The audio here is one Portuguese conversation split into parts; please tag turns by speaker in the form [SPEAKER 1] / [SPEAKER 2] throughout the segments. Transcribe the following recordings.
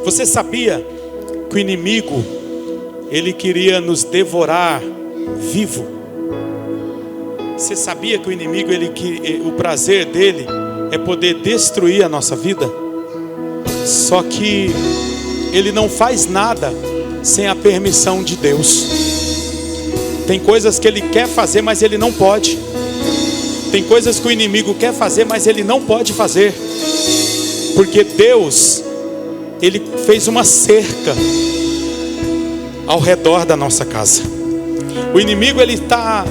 [SPEAKER 1] Você sabia que o inimigo, ele queria nos devorar vivo? Você sabia que o inimigo, o prazer dele é poder destruir a nossa vida? Só que ele não faz nada sem a permissão de Deus. Tem coisas que ele quer fazer, mas ele não pode. Tem coisas que o inimigo quer fazer, mas ele não pode fazer. Porque Deus, ele fez uma cerca ao redor da nossa casa. O inimigo, ele está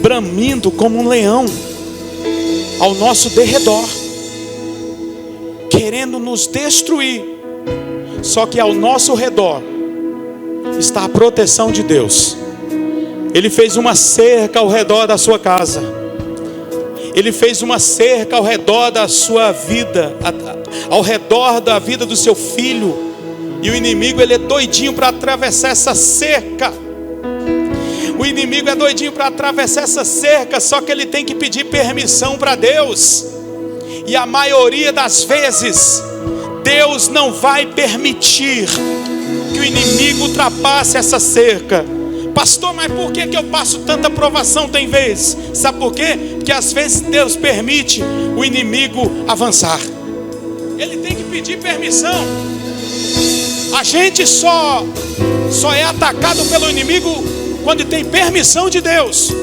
[SPEAKER 1] bramindo como um leão ao nosso derredor, querendo nos destruir. Só que ao nosso redor está a proteção de Deus. Ele fez uma cerca ao redor da sua casa. Ele fez uma cerca ao redor da sua vida, ao redor da vida do seu filho. E o inimigo, ele é doidinho para atravessar essa cerca. O inimigo é doidinho para atravessar essa cerca, só que ele tem que pedir permissão para Deus. E a maioria das vezes, Deus não vai permitir que o inimigo ultrapasse essa cerca. Pastor, mas por que eu passo tanta provação tem vezes? Sabe por quê? Porque às vezes Deus permite o inimigo avançar. Ele tem que pedir permissão. A gente só é atacado pelo inimigo quando tem permissão de Deus.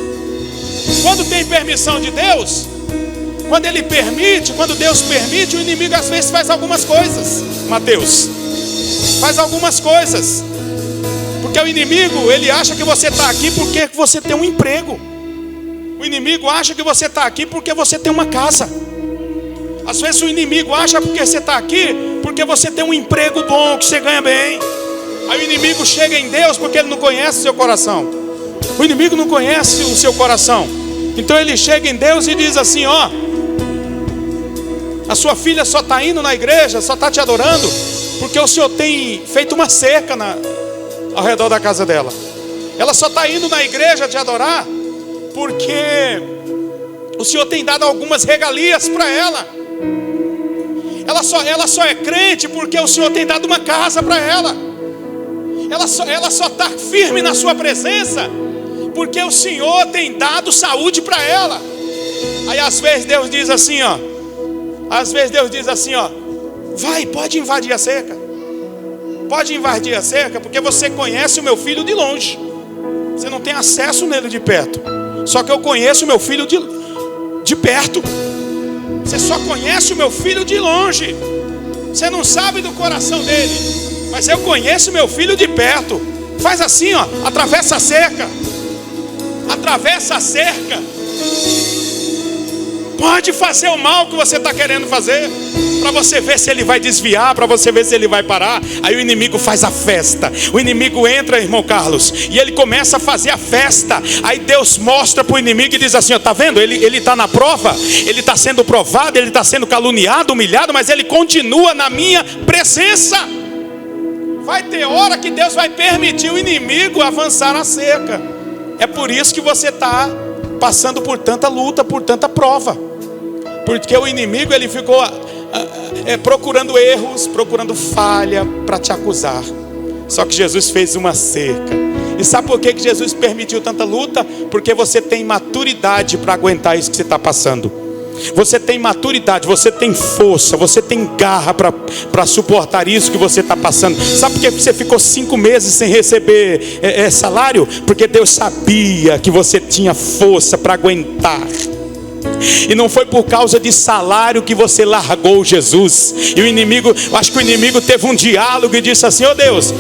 [SPEAKER 1] Quando tem permissão de Deus, quando Ele permite, quando Deus permite, o inimigo às vezes faz algumas coisas. Mateus, faz algumas coisas. Porque o inimigo, ele acha que você está aqui porque você tem um emprego. O inimigo acha que você está aqui porque você tem uma casa. Às vezes o inimigo acha que você está aqui porque você tem um emprego bom, que você ganha bem. Aí o inimigo chega em Deus porque ele não conhece o seu coração. O inimigo não conhece o seu coração. Então ele chega em Deus e diz assim: ó, a sua filha só está indo na igreja, só está te adorando porque o Senhor tem feito uma cerca ao redor da casa dela. Ela só está indo na igreja te adorar porque o Senhor tem dado algumas regalias para ela. Ela só é crente porque o Senhor tem dado uma casa para ela. Ela só está firme na sua presença porque o Senhor tem dado saúde para ela. Aí às vezes Deus diz assim, ó. Vai, pode invadir a cerca. Pode invadir a cerca porque você conhece o meu filho de longe. Você não tem acesso nele de perto. Só que eu conheço o meu filho de perto. Você só conhece o meu filho de longe. Você não sabe do coração dele. Mas eu conheço o meu filho de perto. Faz assim, ó, atravessa a cerca. Atravessa a cerca. Pode fazer o mal que você está querendo fazer, para você ver se ele vai desviar, para você ver se ele vai parar. Aí o inimigo faz a festa. O inimigo entra, irmão Carlos, e ele começa a fazer a festa. Aí Deus mostra para o inimigo e diz assim, ó, tá vendo? Ele está na prova, ele está sendo provado, ele está sendo caluniado, humilhado, mas ele continua na minha presença. Vai ter hora que Deus vai permitir o inimigo avançar a cerca. É por isso que você está passando por tanta luta, por tanta prova. Porque o inimigo, ele ficou procurando erros, procurando falha para te acusar. Só que Jesus fez uma cerca. E sabe por que Jesus permitiu tanta luta? Porque você tem maturidade para aguentar isso que você está passando. Você tem maturidade, você tem força, você tem garra para suportar isso que você está passando. Sabe por que você ficou 5 meses sem receber salário? Porque Deus sabia que você tinha força para aguentar. E não foi por causa de salário que você largou Jesus. E o inimigo, acho que o inimigo teve um diálogo e disse assim, ô Deus,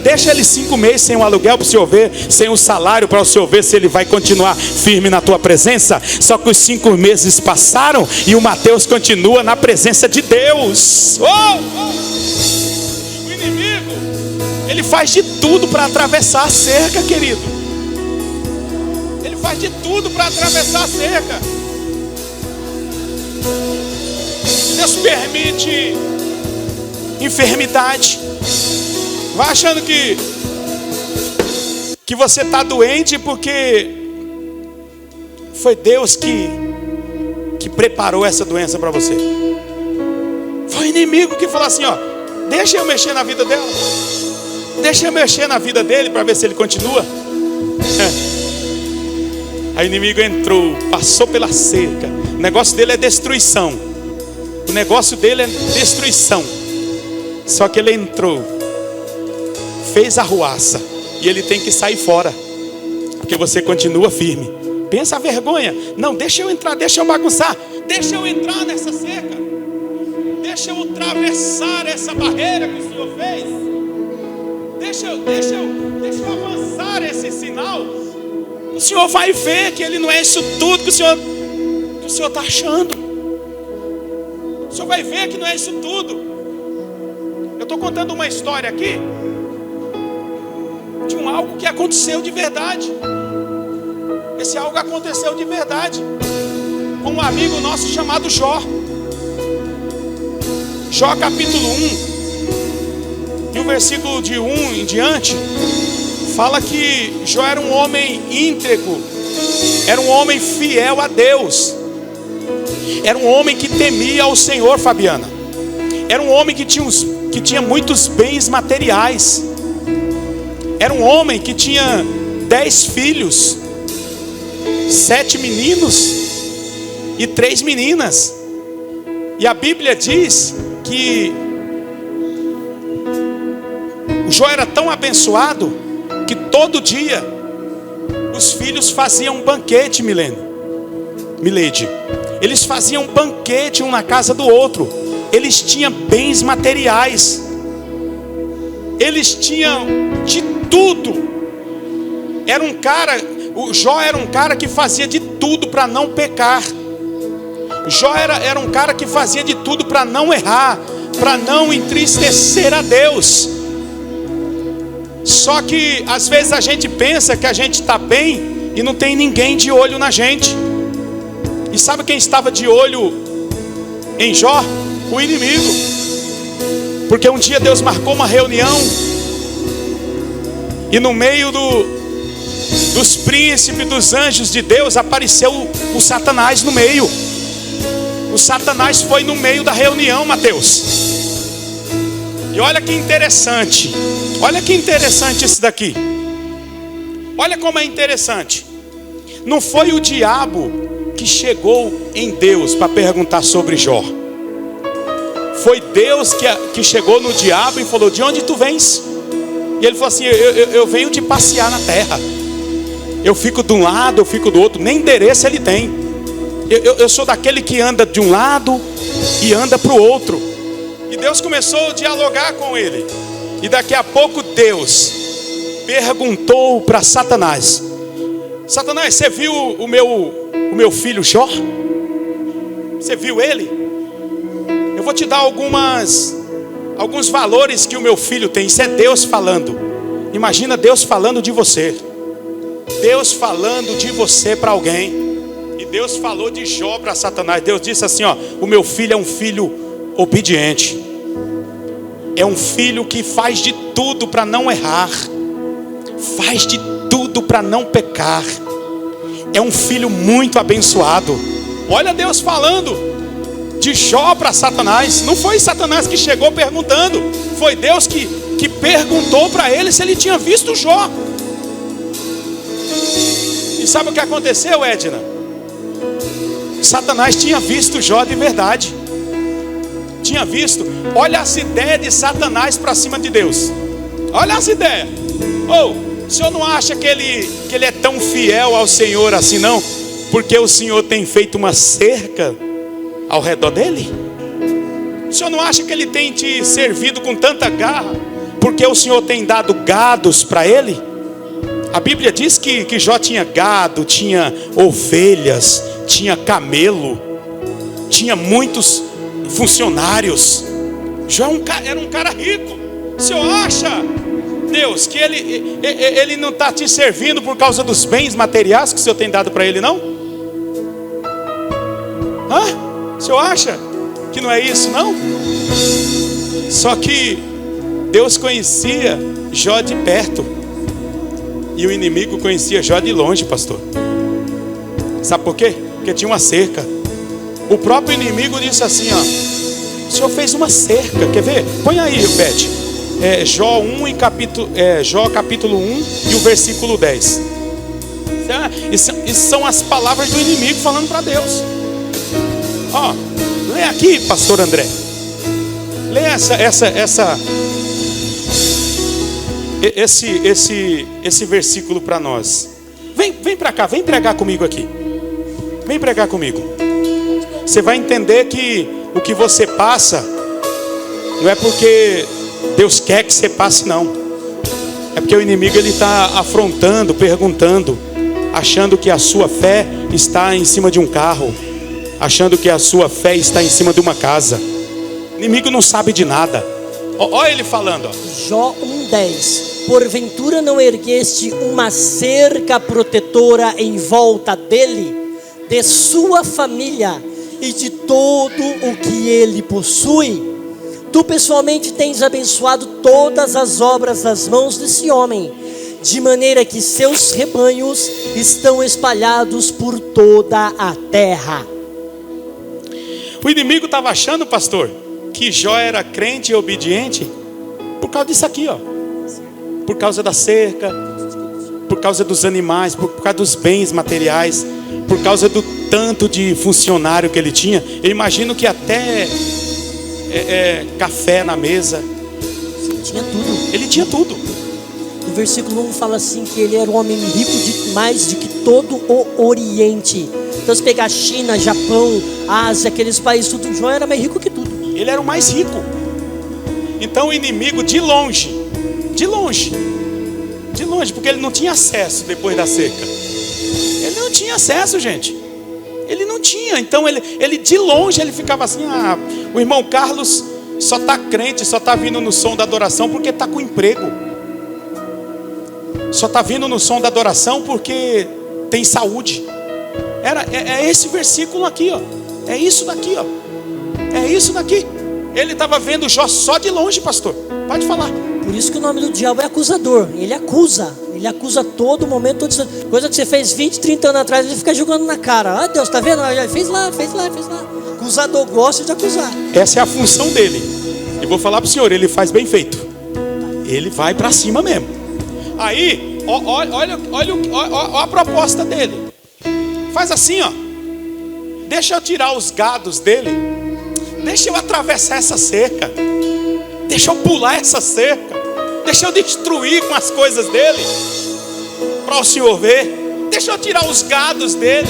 [SPEAKER 1] deixa ele 5 meses sem o aluguel para o Senhor ver, sem o salário para o Senhor ver se ele vai continuar firme na tua presença. Só que os 5 meses passaram e o Mateus continua na presença de Deus. O inimigo, ele faz de tudo para atravessar a cerca, querido. Ele faz de tudo para atravessar a cerca. Deus permite enfermidade. Vai achando que você está doente porque foi Deus que preparou essa doença para você. Foi o inimigo que falou assim, ó, deixa eu mexer na vida dela. Deixa eu mexer na vida dele para ver se ele continua. Aí o inimigo entrou, passou pela cerca. O negócio dele é destruição. O negócio dele é destruição. Só que ele entrou, fez arruaça, e ele tem que sair fora, porque você continua firme. Pensa a vergonha. Não, deixa eu entrar, deixa eu bagunçar. Deixa eu entrar nessa cerca. Deixa eu atravessar essa barreira que o Senhor fez. Deixa eu avançar esse sinal. O Senhor vai ver que ele não é isso tudo que o Senhor está achando. O Senhor vai ver que não é isso tudo. Eu estou contando uma história aqui de algo que aconteceu de verdade. Esse algo aconteceu de verdade com um amigo nosso chamado Jó. Jó capítulo 1, e o versículo de 1 em diante, fala que Jó era um homem íntegro, era um homem fiel a Deus, era um homem que temia ao Senhor, Fabiana. Era um homem que tinha muitos bens materiais. Era um homem que tinha 10 filhos, 7 meninos e 3 meninas. E a Bíblia diz que o Jó era tão abençoado que todo dia os filhos faziam um banquete, Milady. Eles faziam um banquete um na casa do outro. Eles tinham bens materiais. Eles tinham de tudo. O Jó era um cara que fazia de tudo para não pecar. Jó era um cara que fazia de tudo para não errar, para não entristecer a Deus. Só que às vezes a gente pensa que a gente está bem e não tem ninguém de olho na gente. E sabe quem estava de olho em Jó? O inimigo. Porque um dia Deus marcou uma reunião, e no meio dos príncipes, dos anjos de Deus, apareceu o Satanás no meio. O Satanás foi no meio da reunião, Mateus. E olha que interessante. Olha que interessante isso daqui. Olha como é interessante. Não foi o diabo que chegou em Deus para perguntar sobre Jó. Foi Deus que chegou no diabo e falou: de onde tu vens? E ele falou assim: eu venho de passear na terra. Eu fico de um lado, eu fico do outro. Nem endereço ele tem. Eu sou daquele que anda de um lado e anda para o outro. E Deus começou a dialogar com ele. E daqui a pouco Deus perguntou para Satanás: Satanás, você viu o meu filho Jó? Você viu ele? Eu vou te dar alguns valores que o meu filho tem. Isso é Deus falando. Imagina Deus falando de você. Deus falando de você para alguém. E Deus falou de Jó para Satanás. Deus disse assim, ó: o meu filho é um filho obediente. É um filho que faz de tudo para não errar. Faz de tudo para não pecar. É um filho muito abençoado. Olha Deus falando de Jó para Satanás. Não foi Satanás que chegou perguntando. Foi Deus que perguntou para ele se ele tinha visto Jó. E sabe o que aconteceu, Edna? Satanás tinha visto Jó de verdade. Tinha visto. Olha as ideias de Satanás para cima de Deus. Olha as ideias. O senhor não acha que ele é tão fiel ao Senhor assim não? Porque o Senhor tem feito uma cerca ao redor dele? O senhor não acha que ele tem te servido com tanta garra porque o Senhor tem dado gados para ele? A Bíblia diz que Jó tinha gado, tinha ovelhas, tinha camelo, tinha muitos funcionários. Jó era um cara rico. O senhor acha, Deus, que ele não está te servindo por causa dos bens materiais que o Senhor tem dado para ele, não? O senhor acha que não é isso, não? Só que Deus conhecia Jó de perto e o inimigo conhecia Jó de longe, pastor. Sabe por quê? Porque tinha uma cerca. O próprio inimigo disse assim, ó: Senhor fez uma cerca, quer ver? Põe aí, Beth. Jó 1 Jó capítulo 1 e o versículo 10. Isso são as palavras do inimigo falando para Deus. Ó, lê aqui, pastor André. Lê esse versículo para nós. Vem para cá, vem pregar comigo aqui. Vem pregar comigo. Você vai entender que o que você passa não é porque Deus quer que você passe, não. É porque o inimigo ele está afrontando, perguntando, achando que a sua fé está em cima de um carro, achando que a sua fé está em cima de uma casa. O inimigo não sabe de nada. Olha ele falando, ó.
[SPEAKER 2] Jó 1:10. Porventura não ergueste uma cerca protetora em volta dele, de sua família e de todo o que ele possui? Tu pessoalmente tens abençoado todas as obras das mãos desse homem, de maneira que seus rebanhos estão espalhados por toda a terra.
[SPEAKER 1] O inimigo estava achando, pastor, que Jó era crente e obediente por causa disso aqui, ó. Por causa da cerca, por causa dos animais, por causa dos bens materiais, por causa do tanto de funcionário que ele tinha. Eu imagino que até café na mesa.
[SPEAKER 2] Tinha tudo.
[SPEAKER 1] Ele tinha tudo.
[SPEAKER 2] No versículo 1 fala assim que ele era um homem rico mais do que todo o Oriente. Então se pegar China, Japão, Ásia, aqueles países, tudo, Jó era mais rico que tudo.
[SPEAKER 1] Ele era o mais rico. Então o inimigo de longe, porque ele não tinha acesso depois da cerca. Ele não tinha acesso, gente. Ele não tinha. Então ele de longe ele ficava assim: o irmão Carlos só está crente, só está vindo no som da adoração porque está com emprego. Só está vindo no som da adoração porque tem saúde. É esse versículo aqui, ó. É isso daqui, ó. É isso daqui. Ele estava vendo Jó só de longe, pastor. Pode falar.
[SPEAKER 2] Por isso que o nome do diabo é acusador. Ele acusa todo momento, coisa que você fez 20, 30 anos atrás, ele fica jogando na cara. Ah, Deus, tá vendo? Fez lá. Acusador gosta de acusar.
[SPEAKER 1] Essa é a função dele. E vou falar para o senhor, ele faz bem feito. Ele vai para cima mesmo. Aí, olha a proposta dele. Faz assim, ó. Deixa eu tirar os gados dele. Deixa eu atravessar essa cerca. Deixa eu pular essa cerca. Deixa eu destruir com as coisas dele, para o senhor ver. Deixa eu tirar os gados dele.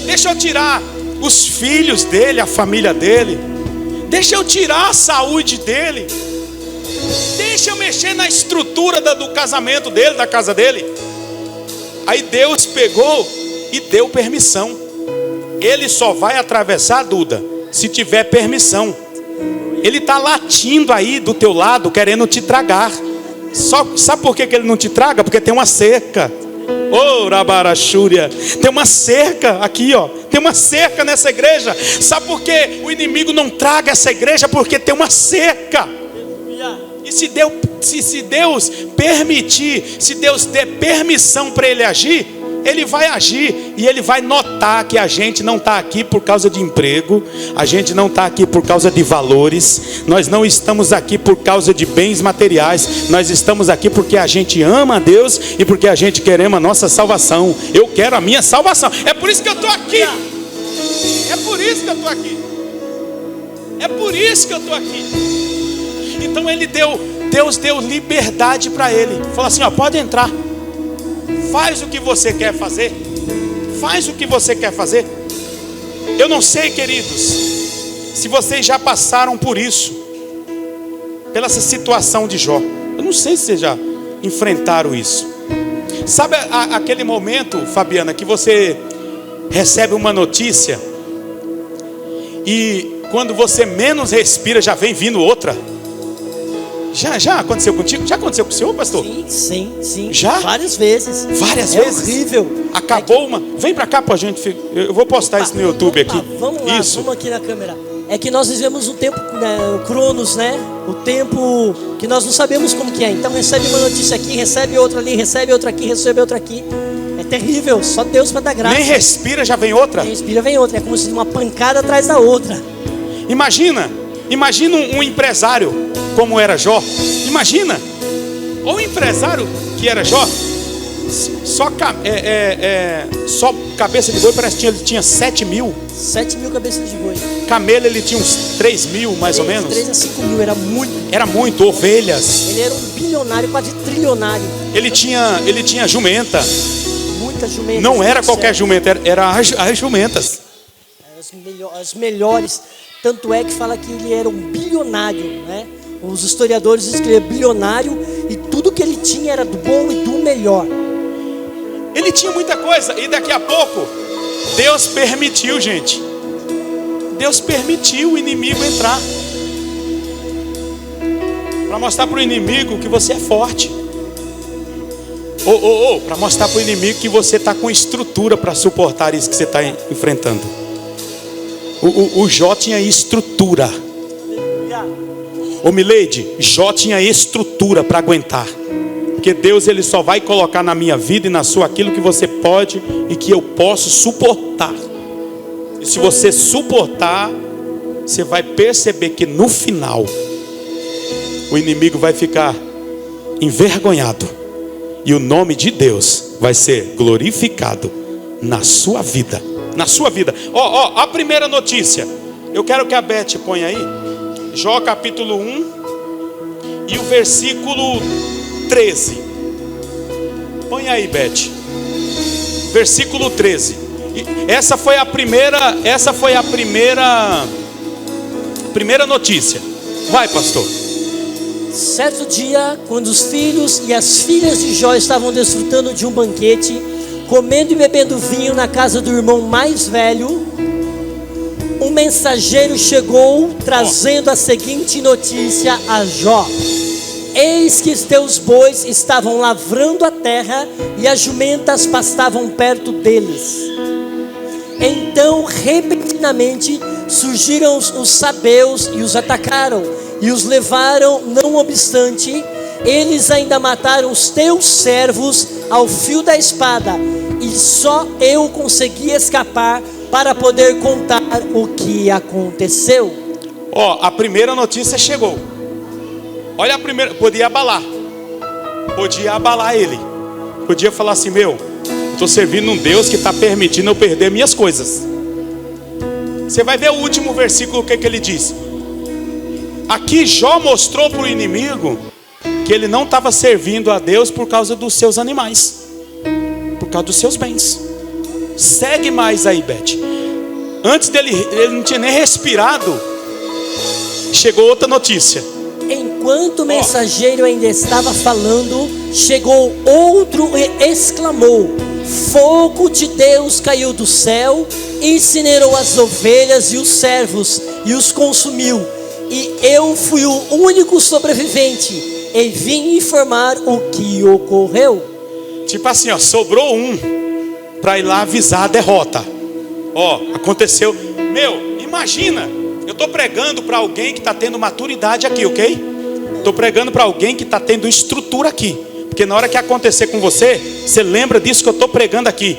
[SPEAKER 1] Deixa eu tirar os filhos dele, a família dele. Deixa eu tirar a saúde dele. Deixa eu mexer na estrutura do casamento dele, da casa dele. Aí Deus pegou e deu permissão. Ele só vai atravessar, Duda, se tiver permissão. Ele está latindo aí do teu lado, querendo te tragar. Sabe por que ele não te traga? Porque tem uma cerca. Oh, Rabarachúria. Tem uma cerca aqui, ó. Tem uma cerca nessa igreja. Sabe por que o inimigo não traga essa igreja? Porque tem uma cerca. E se Deus permitir, se Deus der permissão para ele agir, ele vai agir. E ele vai notar que a gente não está aqui por causa de emprego. A gente não está aqui por causa de valores. Nós não estamos aqui por causa de bens materiais. Nós estamos aqui porque a gente ama a Deus e porque a gente queremos a nossa salvação. Eu quero a minha salvação. É por isso que eu estou aqui. É por isso que eu estou aqui. É por isso que eu estou aqui. Então Deus deu liberdade para ele. Falou assim, ó, pode entrar. Faz o que você quer fazer. Faz o que você quer fazer. Eu não sei, queridos, se vocês já passaram por isso, pela essa situação de Jó. Eu não sei se vocês já enfrentaram isso. Sabe aquele momento, Fabiana, que você recebe uma notícia e quando você menos respira já vem vindo outra? Já aconteceu contigo? Já aconteceu com o senhor, pastor?
[SPEAKER 2] Sim.
[SPEAKER 1] Já?
[SPEAKER 2] Várias vezes.
[SPEAKER 1] Várias vezes?
[SPEAKER 2] É horrível.
[SPEAKER 1] Acabou uma... Vem pra cá pra gente... Eu vou postar isso no YouTube aqui.
[SPEAKER 2] Vamos lá,
[SPEAKER 1] isso.
[SPEAKER 2] Vamos aqui na câmera. É que nós vivemos um tempo, né, o Cronos, né? O tempo que nós não sabemos como que é. Então recebe uma notícia aqui, recebe outra ali, recebe outra aqui, recebe outra aqui. É terrível, só Deus para dar graça.
[SPEAKER 1] Nem respira, já vem outra?
[SPEAKER 2] Nem respira, vem outra. É como se uma pancada atrás da outra.
[SPEAKER 1] Imagina, Imagina um empresário como era Jó. Imagina, ou um empresário que era Jó. Só cabeça de boi parece que ele tinha 7 mil.
[SPEAKER 2] 7 mil cabeças de boi.
[SPEAKER 1] Camelo ele tinha uns 3 mil mais ou menos.
[SPEAKER 2] 3 a 5 mil, era muito.
[SPEAKER 1] Era muito, ovelhas.
[SPEAKER 2] Ele era um bilionário, quase trilionário.
[SPEAKER 1] Ele tinha jumenta.
[SPEAKER 2] Muitas jumentas.
[SPEAKER 1] Não era qualquer jumenta, era as jumentas.
[SPEAKER 2] As melhores. Tanto é que fala que ele era um bilionário, né? Os historiadores escreveram bilionário e tudo que ele tinha era do bom e do melhor.
[SPEAKER 1] Ele tinha muita coisa e daqui a pouco Deus permitiu, gente. Deus permitiu o inimigo entrar para mostrar para o inimigo que você é forte. Para mostrar para o inimigo que você está com estrutura para suportar isso que você está enfrentando. O Jó tinha estrutura. Ô Mileide, Jó tinha estrutura para aguentar. Porque Deus ele só vai colocar na minha vida e na sua aquilo que você pode e que eu posso suportar. E se você suportar, você vai perceber que no final o inimigo vai ficar envergonhado e o nome de Deus vai ser glorificado na sua vida. Na sua vida. A primeira notícia. Eu quero que a Beth ponha aí. Jó capítulo 1 e o versículo 13. Põe aí, Beth. Versículo 13. Essa foi a primeira notícia. Vai, pastor.
[SPEAKER 2] Certo dia, quando os filhos e as filhas de Jó estavam desfrutando de um banquete, comendo e bebendo vinho na casa do irmão mais velho, um mensageiro chegou trazendo a seguinte notícia a Jó: eis que os teus bois estavam lavrando a terra e as jumentas pastavam perto deles. Então repentinamente surgiram os sabeus e os atacaram e os levaram. Não obstante, eles ainda mataram os teus servos ao fio da espada, e só eu consegui escapar para poder contar o que aconteceu.
[SPEAKER 1] A primeira notícia chegou. Olha a primeira, podia abalar ele. Podia falar assim: meu, estou servindo um Deus que está permitindo eu perder minhas coisas. Você vai ver o último versículo, o que ele diz. Aqui Jó mostrou para o inimigo que ele não estava servindo a Deus por causa dos seus animais, por causa dos seus bens. Segue mais aí, Beth. Antes dele, ele não tinha nem respirado, chegou outra notícia.
[SPEAKER 2] Enquanto o mensageiro ainda estava falando, chegou outro e exclamou: fogo de Deus caiu do céu, incinerou as ovelhas e os servos e os consumiu. E eu fui o único sobrevivente e vim informar o que ocorreu.
[SPEAKER 1] Tipo assim, sobrou um para ir lá avisar a derrota. Aconteceu. Meu, imagina, eu estou pregando para alguém que está tendo maturidade aqui, ok? Estou pregando para alguém que está tendo estrutura aqui. Porque na hora que acontecer com você, você lembra disso que eu estou pregando aqui.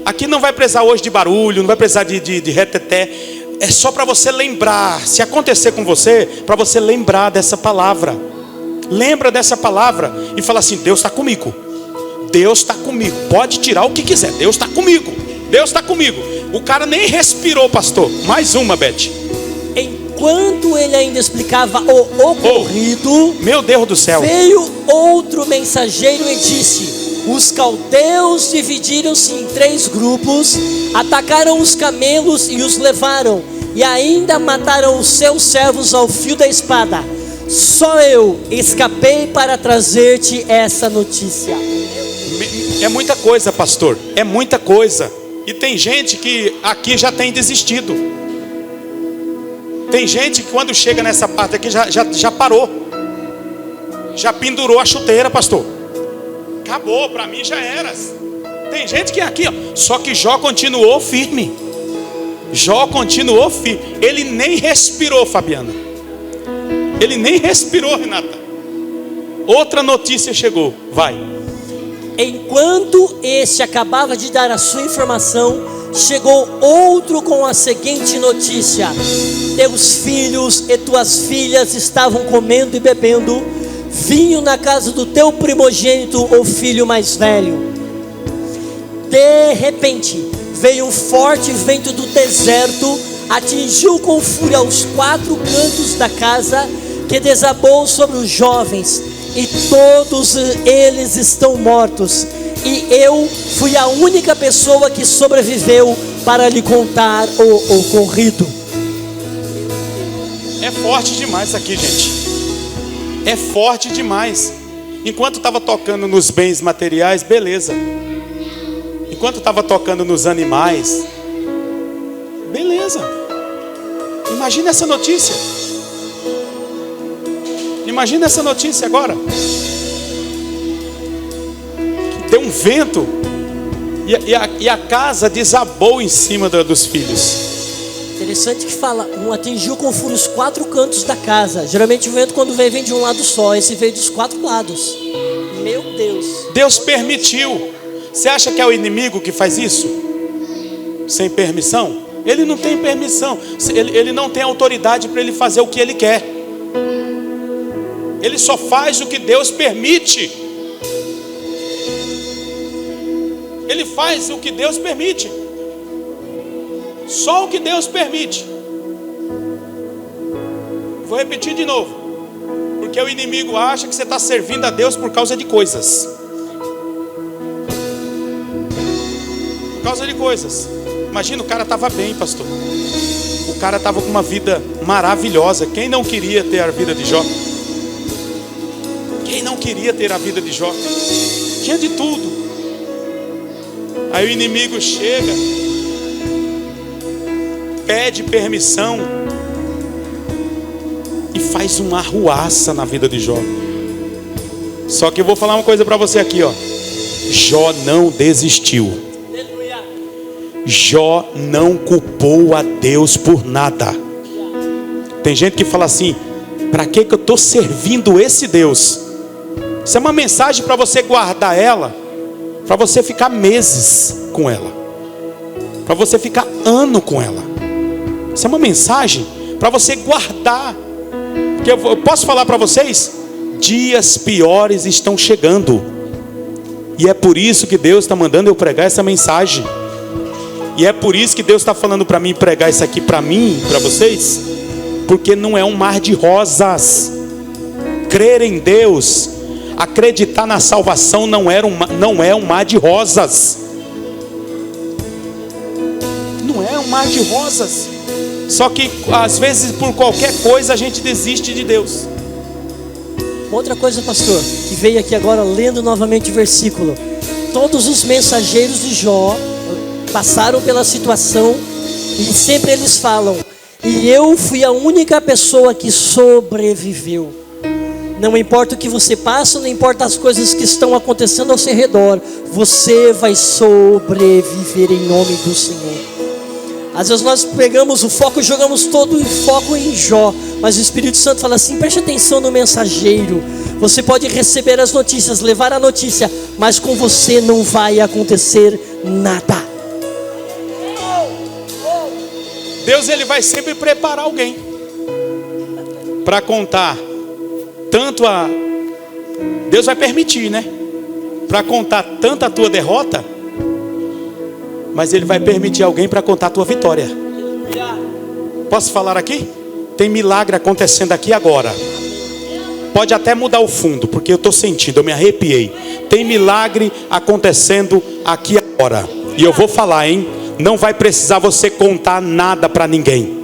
[SPEAKER 1] Aqui não vai precisar hoje de barulho, não vai precisar de reteté. É só para você lembrar. Se acontecer com você, para você lembrar dessa palavra. Lembra dessa palavra e fala assim: Deus está comigo. Deus está comigo. Pode tirar o que quiser. Deus está comigo. Deus está comigo. O cara nem respirou, pastor. Mais uma, Beth.
[SPEAKER 2] Enquanto ele ainda explicava o ocorrido,
[SPEAKER 1] meu Deus do céu,
[SPEAKER 2] veio outro mensageiro e disse: os caldeus dividiram-se em 3 grupos, atacaram os camelos e os levaram, e ainda mataram os seus servos ao fio da espada. Só eu escapei para trazer-te essa notícia.
[SPEAKER 1] É muita coisa, pastor. É muita coisa. E tem gente que aqui já tem desistido. Tem gente que quando chega nessa parte aqui já parou. Já pendurou a chuteira, pastor. Acabou, para mim já era. Tem gente que é aqui, só que Jó continuou firme. Jó continuou firme. Ele nem respirou, Fabiana. Ele nem respirou, Renata. Outra notícia chegou. Vai.
[SPEAKER 2] Enquanto este acabava de dar a sua informação, chegou outro com a seguinte notícia: teus filhos e tuas filhas estavam comendo e bebendo vinho na casa do teu primogênito, ou filho mais velho. De repente, veio um forte vento do deserto, atingiu com fúria os 4 cantos da casa, que desabou sobre os jovens, e todos eles estão mortos. E eu fui a única pessoa que sobreviveu para lhe contar o ocorrido.
[SPEAKER 1] É forte demais isso aqui, gente. É forte demais. Enquanto estava tocando nos bens materiais, beleza. Enquanto estava tocando nos animais, beleza. Imagina essa notícia. Imagina essa notícia agora. Deu um vento e a casa desabou em cima dos filhos.
[SPEAKER 2] Interessante que fala, atingiu com fúria os 4 cantos da casa. Geralmente o vento, quando vem de um lado só. Esse veio dos 4 lados. Meu Deus.
[SPEAKER 1] Deus permitiu. Você acha que é o inimigo que faz isso? Sem permissão? Ele não tem permissão. Ele não tem autoridade para ele fazer o que ele quer. Ele só faz o que Deus permite. Ele faz o que Deus permite. Só o que Deus permite. Vou repetir de novo. Porque o inimigo acha que você está servindo a Deus por causa de coisas. Por causa de coisas. Imagina, o cara estava bem, pastor. O cara estava com uma vida maravilhosa. Quem não queria ter a vida de Jó? Quem não queria ter a vida de Jó? Tinha de tudo. Aí o inimigo chega, pede permissão e faz uma arruaça na vida de Jó. Só que eu vou falar uma coisa para você aqui, ó. Jó não desistiu. Jó não culpou a Deus por nada. Tem gente que fala assim: para que eu estou servindo esse Deus? Isso é uma mensagem para você guardar ela, para você ficar meses com ela, para você ficar ano com ela. Isso é uma mensagem para você guardar. Porque eu posso falar para vocês, dias piores estão chegando. E é por isso que Deus está mandando eu pregar essa mensagem. E é por isso que Deus está falando para mim pregar isso aqui para mim, para vocês. Porque não é um mar de rosas. Crer em Deus, acreditar na salvação não é um mar de rosas. Não é um mar de rosas. Só que às vezes por qualquer coisa a gente desiste de Deus.
[SPEAKER 2] Outra coisa, pastor, que veio aqui agora lendo novamente o versículo. Todos os mensageiros de Jó passaram pela situação e sempre eles falam: e eu fui a única pessoa que sobreviveu. Não importa o que você passa, não importa as coisas que estão acontecendo ao seu redor, você vai sobreviver em nome do Senhor. Às vezes nós pegamos o foco e jogamos todo o foco em Jó, mas o Espírito Santo fala assim: preste atenção no mensageiro. Você pode receber as notícias, levar a notícia, mas com você não vai acontecer nada.
[SPEAKER 1] Deus, ele vai sempre preparar alguém para contar tanto a... Deus vai permitir, né? Para contar tanto a tua derrota, mas ele vai permitir alguém para contar a tua vitória. Posso falar aqui? Tem milagre acontecendo aqui agora. Pode até mudar o fundo, porque eu estou sentindo, eu me arrepiei. Tem milagre acontecendo aqui agora. E eu vou falar, hein? Não vai precisar você contar nada para ninguém.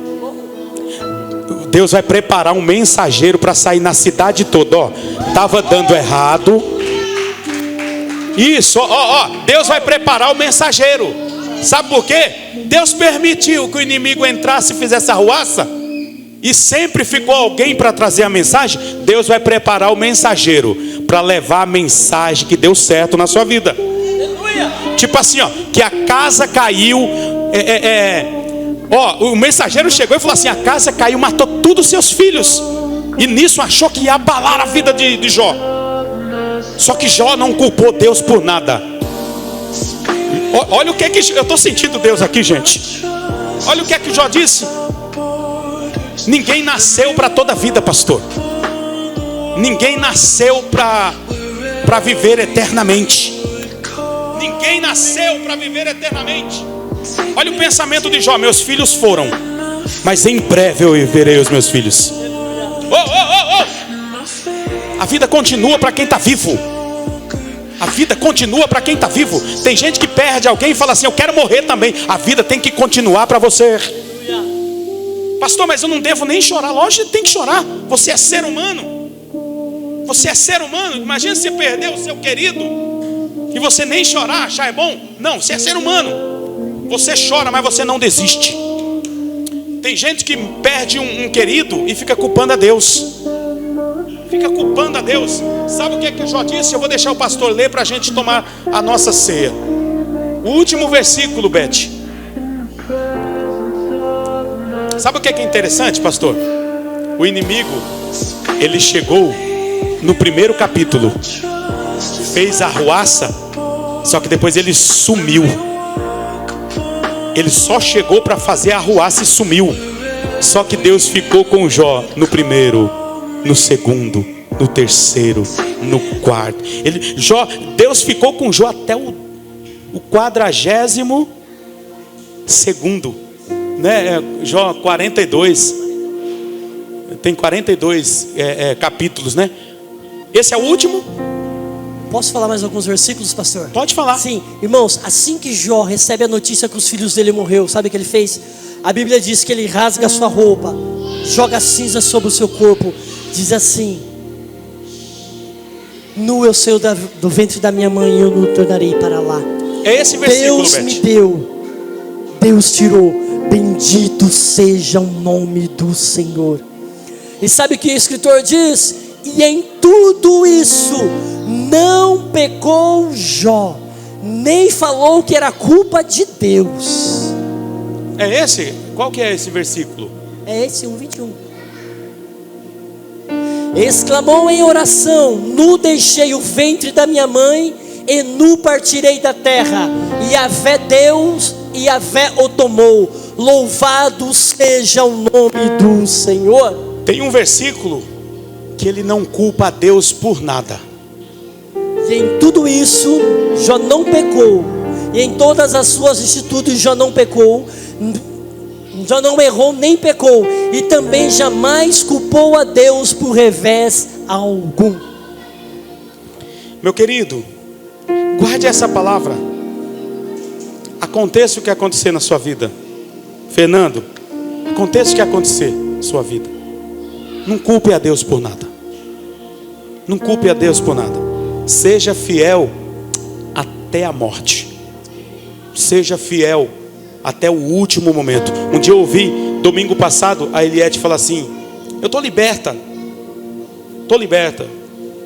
[SPEAKER 1] Deus vai preparar um mensageiro para sair na cidade toda. Ó, estava dando errado. Isso, Deus vai preparar o mensageiro. Sabe por quê? Deus permitiu que o inimigo entrasse e fizesse arruaça, e sempre ficou alguém para trazer a mensagem. Deus vai preparar o mensageiro para levar a mensagem que deu certo na sua vida. Tipo assim, ó, que a casa caiu, o mensageiro chegou e falou assim: a casa caiu, matou todos os seus filhos. E nisso achou que ia abalar a vida de Jó. Só que Jó não culpou Deus por nada. Olha o que é que eu estou sentindo Deus aqui, gente. Olha o que é que Jó disse. Ninguém nasceu para toda a vida, pastor. Ninguém nasceu para viver eternamente. Ninguém nasceu para viver eternamente. Olha o pensamento de Jó. Meus filhos foram, mas em breve eu verei os meus filhos. A vida continua para quem está vivo. A vida continua para quem está vivo. Tem gente que perde alguém e fala assim: eu quero morrer também. A vida tem que continuar para você. Pastor, mas eu não devo nem chorar. Lógico que tem que chorar. Você é ser humano. Você é ser humano. Imagina se você perder o seu querido e você nem chorar, achar é bom. Não, você é ser humano. Você chora, mas você não desiste. Tem gente que perde um querido e fica culpando a Deus. Fica culpando a Deus. Sabe o que é que Jó disse? Eu vou deixar o pastor ler para a gente tomar a nossa ceia. O último versículo, Beth. Sabe o que é interessante, pastor? O inimigo, ele chegou no primeiro capítulo, fez arruaça, só que depois ele sumiu. Ele só chegou para fazer arruaça e sumiu. Só que Deus ficou com Jó no primeiro, no segundo, no terceiro, no quarto. Deus ficou com Jó até o 42º, né? Jó 42. Tem 42 capítulos, né? Esse é o último.
[SPEAKER 2] Posso falar mais alguns versículos, pastor?
[SPEAKER 1] Pode falar.
[SPEAKER 2] Sim, irmãos, assim que Jó recebe a notícia que os filhos dele morreu, sabe o que ele fez? A Bíblia diz que ele rasga a sua roupa, joga cinza sobre o seu corpo, diz assim: nu eu saí do ventre da minha mãe e eu não tornarei para lá.
[SPEAKER 1] É esse versículo,
[SPEAKER 2] Deus me deu, Deus tirou, bendito seja o nome do Senhor. E sabe o que o escritor diz? E em tudo isso não pecou Jó, nem falou que era culpa de Deus.
[SPEAKER 1] É esse? Qual que é esse versículo?
[SPEAKER 2] É esse, 1:21. Exclamou em oração: nu deixei o ventre da minha mãe, e nu partirei da terra. E Yahvé Deus, e Yahvé o tomou. Louvado seja o nome do Senhor.
[SPEAKER 1] Tem um versículo que ele não culpa a Deus por nada.
[SPEAKER 2] E em tudo isso Jó não pecou. E em todas as suas atitudes Jó não pecou. Jó não errou nem pecou. E também jamais culpou a Deus por revés algum.
[SPEAKER 1] Meu querido, guarde essa palavra. Aconteça o que acontecer na sua vida, Fernando, aconteça o que acontecer na sua vida, não culpe a Deus por nada. Não culpe a Deus por nada. Seja fiel até a morte. Seja fiel até o último momento. Um dia eu ouvi, domingo passado, a Eliette falar assim: eu estou liberta. Estou liberta.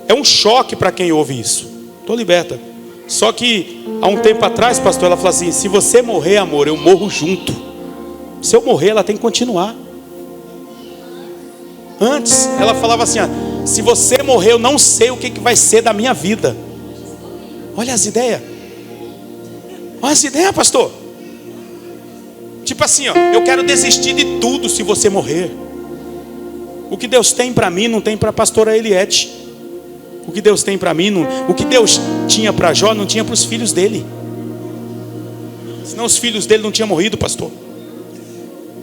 [SPEAKER 1] É um choque para quem ouve isso. Estou liberta. Só que há um tempo atrás, pastor, ela falou assim: se você morrer, amor, eu morro junto. Se eu morrer, ela tem que continuar. Antes, ela falava assim: se você morrer, eu não sei o que vai ser da minha vida. Olha as ideias. Olha as ideias, pastor. Tipo assim, eu quero desistir de tudo se você morrer. O que Deus tem para mim não tem para a pastora Eliette. O que Deus tem para mim, o que Deus tinha para Jó, não tinha para os filhos dele. Senão os filhos dele não tinham morrido, pastor.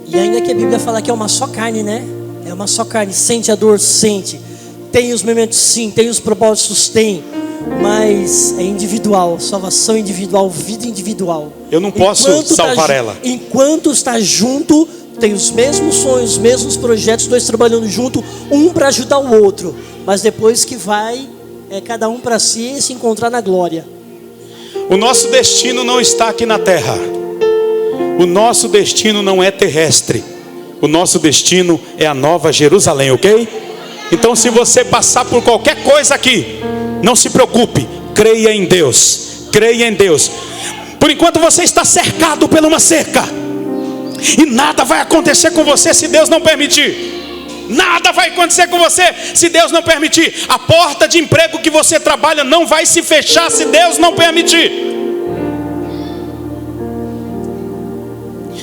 [SPEAKER 2] E ainda que a Bíblia fala que é uma só carne, né? É uma só carne. Sente a dor, sente. Tem os momentos, sim. Tem os propósitos, tem. Mas é individual. Salvação individual, vida individual.
[SPEAKER 1] Eu não posso salvar ela.
[SPEAKER 2] Enquanto está junto, tem os mesmos sonhos, os mesmos projetos, dois trabalhando junto, um para ajudar o outro. Mas depois que vai, cada um para si e se encontrar na glória.
[SPEAKER 1] O nosso destino não está aqui na terra. O nosso destino não é terrestre. O nosso destino é a Nova Jerusalém, ok? Então, se você passar por qualquer coisa aqui, não se preocupe, creia em Deus. Creia em Deus. Por enquanto você está cercado por uma cerca, e nada vai acontecer com você se Deus não permitir. Nada vai acontecer com você se Deus não permitir. A porta de emprego que você trabalha não vai se fechar se Deus não permitir.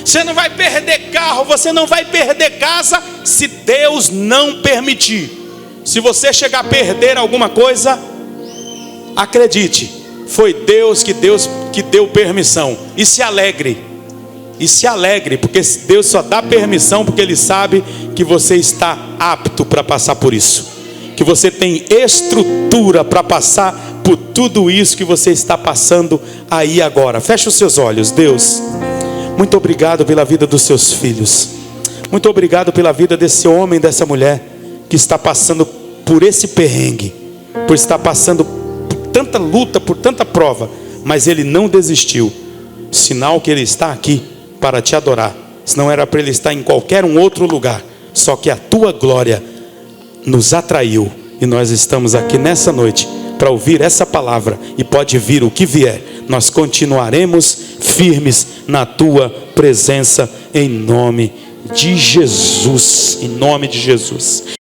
[SPEAKER 1] Você não vai perder carro, você não vai perder casa se Deus não permitir. Se você chegar a perder alguma coisa, acredite, foi Deus que deu permissão. E se alegre, porque Deus só dá permissão porque Ele sabe que você está apto para passar por isso, que você tem estrutura para passar por tudo isso que você está passando aí agora. Feche os seus olhos. Deus, muito obrigado pela vida dos seus filhos. Muito obrigado pela vida desse homem, dessa mulher que está passando por esse perrengue, por estar passando por tanta luta, por tanta prova, mas ele não desistiu. Sinal que ele está aqui para te adorar. Senão era para ele estar em qualquer um outro lugar. Só que a tua glória nos atraiu e nós estamos aqui nessa noite para ouvir essa palavra. E pode vir o que vier, nós continuaremos firmes na tua presença, em nome de Jesus. Em nome de Jesus.